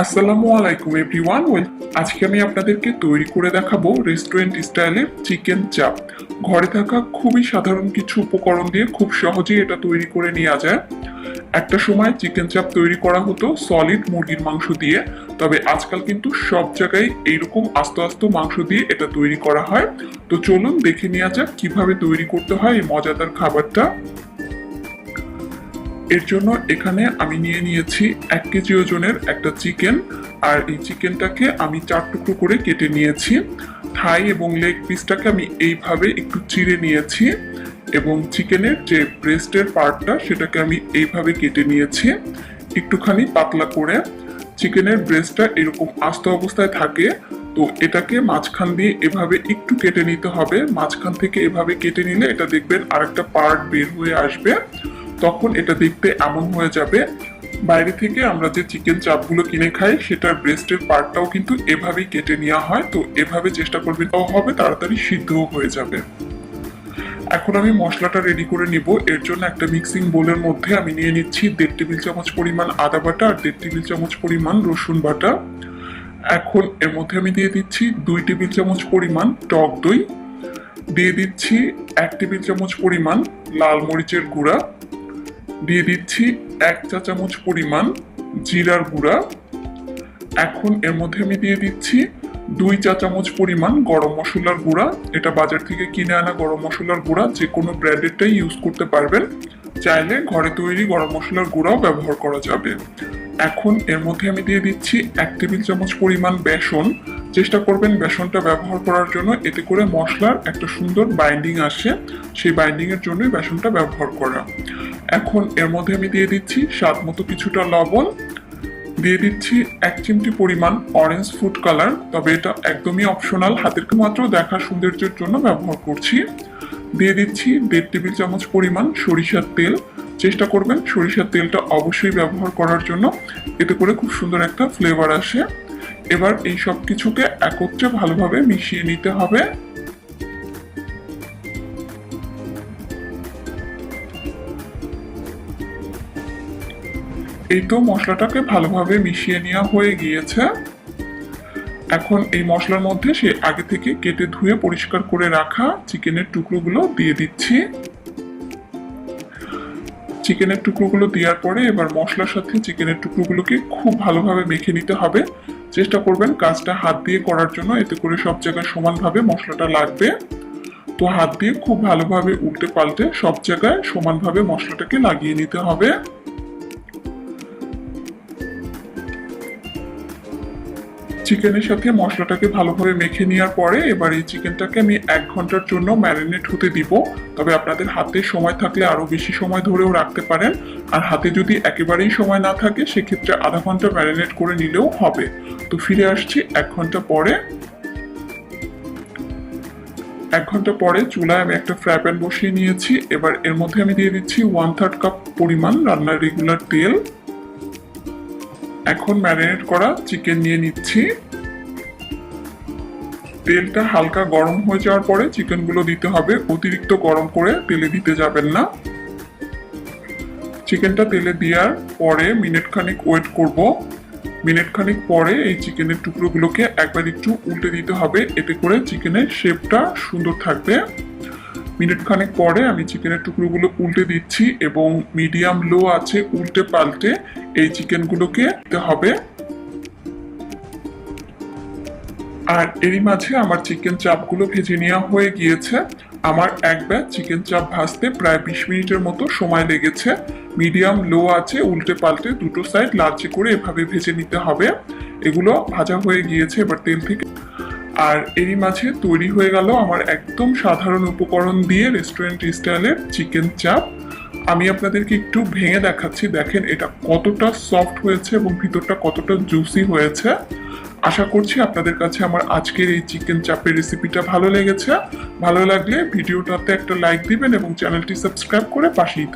আসসালামু আলাইকুম এভরিওয়ান। আজকে আমি আপনাদেরকে তৈরি করে দেখাবো রেস্টুরেন্ট স্টাইলের চিকেন চাপ। ঘরে থাকা খুবই সাধারণ কিছু উপকরণ দিয়ে খুব সহজেই এটা তৈরি করে নেওয়া যায়। একটা সময় চিকেন চাপ তৈরি করা হতো সলিড মুরগির মাংস দিয়ে, তবে আজকাল কিন্তু সব জায়গায় এইরকম আস্ত আস্ত মাংস দিয়ে এটা তৈরি করা হয়। তো চলুন দেখে নেওয়া যাক কিভাবে তৈরি করতে হয় এই মজাদার খাবারটা। এর জন্য এখানে আমি নিয়ে নিয়েছি 1 কেজি ওজনের একটা চিকেন, আর এই চিকেনটাকে আমি 4 টুকরো করে কেটে নিয়েছি। থাই এবং লেগ পিসটাকে আমি এইভাবে একটু চিড়ে নিয়েছি এবং চিকেনের যে ব্রেস্টের পার্টটা সেটাকে আমি এইভাবে কেটে নিয়েছি একটুখানি পাতলা করে। চিকেনের ব্রেস্টটা এরকম আস্ত অবস্থায় থাকে, তো এটাকে মাঝখান দিয়ে এভাবে একটু কেটে নিতে হবে। মাঝখান থেকে এভাবে কেটে নিলে এটা দেখবেন আরেকটা পার্ট বের হয়ে আসবে, তখন এটা দেখতে এমন হয়ে যাবে। বাইরে থেকে আমরা যে চিকেন চাপগুলো কিনে খাই সেটার ব্রেস্টের পার্টটাও কিন্তু এভাবেই কেটে নেওয়া হয়, তো এভাবে চেষ্টা করবেন, তাও হবে তাড়াতাড়ি সিদ্ধও হয়ে যাবে। এখন আমি মশলাটা রেডি করে নিব। এর জন্য একটা মিক্সিং বোলের মধ্যে আমি নিয়ে নিচ্ছি 1.5 টেবিল চামচ পরিমাণ আদা বাটা আর 1.5 টেবিল চামচ পরিমাণ রসুন বাটা। এখন এর মধ্যে আমি দিয়ে দিচ্ছি 2 টেবিল চামচ পরিমাণ টক দই, দিয়ে দিচ্ছি 1 টেবিল চামচ পরিমাণ লাল মরিচের গুঁড়া, দিয়ে দিচ্ছি 1 চা চামচ পরিমাণ জিরার গুঁড়া। এখন এর মধ্যে আমি দিয়ে দিচ্ছি 2 চা চামচ পরিমাণ গরম মশলার গুঁড়া। এটা বাজার থেকে কিনে আনা গরম মশলার গুঁড়া, যে কোনো ব্র্যান্ডেরটাই ইউজ করতে পারবেন, চাইলে ঘরে তৈরি গরম মশলার গুঁড়াও ব্যবহার করা যাবে। এখন এর মধ্যে আমি দিয়ে দিচ্ছি 1 টেবিল চামচ পরিমাণ বেসন। চেষ্টা করবেন বেসনটা ব্যবহার করার জন্য, এতে করে মশলার একটা সুন্দর বাইন্ডিং আসে, সেই বাইন্ডিং এর জন্যই বেসনটা ব্যবহার করা। এখন এর মধ্যে আমি দিয়ে দিচ্ছি স্বাদ মতো কিছুটা লবণ, দিয়ে দিচ্ছি 1 চিমটি পরিমাণ অরেঞ্জ ফুড কালার, তবে এটা একদমই অপশনাল, হাতের মাত্র দেখা সৌন্দর্যের জন্য ব্যবহার করছি। দিয়ে দিচ্ছি 1.5 টেবিল চামচ পরিমাণ সরিষার তেল। চেষ্টা করবেন সরিষার তেলটা অবশ্যই ব্যবহার করার জন্য, এতে করে খুব সুন্দর একটা ফ্লেভার আসে। এবার এই সব কিছুকে একত্রে ভালোভাবে মিশিয়ে নিতে হবে। এই তো মশলাটাকে ভালোভাবে মিশিয়ে নেওয়া হয়ে গিয়েছে। এখন এই মশলার মধ্যে সে আগে থেকে কেটে ধুয়ে পরিষ্কার করে রাখা চিকেনের টুকরোগুলো দিয়ে দিচ্ছি। চিকেনের টুকরোগুলো দেওয়ার পরে এবার মশলার সাথে চিকেনের টুকরোগুলোকে খুব ভালোভাবে মেখে নিতে হবে। চেষ্টা করবেন কাজটা হাত দিয়ে করার জন্য, এতে করে সব জায়গায় সমানভাবে মশলাটা লাগবে। তো হাত দিয়ে খুব ভালোভাবে উল্টে পাল্টে সব জায়গায় সমানভাবে মশলাটাকে লাগিয়ে নিতে হবে। চিকেনের সাথে মশলাটাকে ভালোভাবে মেখে নেওয়ার পরে এবার এই চিকেনটাকে আমি 1 ঘন্টার জন্য ম্যারিনেট হতে দিব। তবে আপনাদের হাতে সময় থাকলে আরো বেশি সময় ধরেও রাখতে পারেন, আর হাতে যদি একেবারেই সময় না থাকে সেক্ষেত্রে আধা ঘন্টা ম্যারিনেট করে নিলেও হবে। তো ফিরে আসছি 1 ঘন্টা পরে। 1 ঘন্টা পরে চুলায় আমি একটা ফ্রাই প্যান বসিয়ে নিয়েছি। এবার এর মধ্যে আমি দিয়ে দিচ্ছি 1/3 কাপ পরিমাণ রান্নার রেগুলার তেল। এখন ম্যারিনেট করা চিকেন নিয়ে নিচ্ছি। তেলটা হালকা গরম হয়ে যাওয়ার পরে চিকেনগুলো দিতে হবে, অতিরিক্ত গরম করে তেলে দিতে যাবেন না। চিকেনটা তেলে দেওয়ার পরে মিনিট খানিক ওয়েট করব। মিনিট খানিক পরে এই চিকেনের টুকরোগুলোকে একবার একটু উল্টে দিতে হবে, এতে করে চিকেনের শেপটা সুন্দর থাকবে। মিনিট খানেক পরে আমি চিকেনের টুকরোগুলো উল্টে দিচ্ছি এবং মিডিয়াম লো আছে উল্টে পাল্টে এই চিকেনগুলোকে দিতে হবে। আর এরই মাঝে আমার চিকেন চাপগুলো ভেজে নেওয়া হয়ে গিয়েছে। আমার এক ব্যাচ চিকেন চাপ ভাজতে প্রায় 20 মিনিটের মতো সময় লেগেছে। মিডিয়াম লো আছে উল্টে পাল্টে দুটো সাইড লালচে করে এভাবে ভেজে নিতে হবে। এগুলো ভাজা হয়ে গিয়েছে এবার তেল থেকে। আর এরই মাঝে তৈরি হয়ে গেল আমার একদম সাধারণ উপকরণ দিয়ে রেস্টুরেন্ট স্টাইলের চিকেন চাপ। আমি আপনাদেরকে একটু ভেঙে দেখাচ্ছি, দেখেন এটা কতটা সফট হয়েছে এবং ভিতরটা কতটা জুসি হয়েছে। আশা করছি আপনাদের কাছে আমার আজকের এই চিকেন চাপের রেসিপিটা ভালো লেগেছে। ভালো লাগলে ভিডিওটাতে একটা লাইক দিবেন এবং চ্যানেলটি সাবস্ক্রাইব করে পাশেই থাকবেন।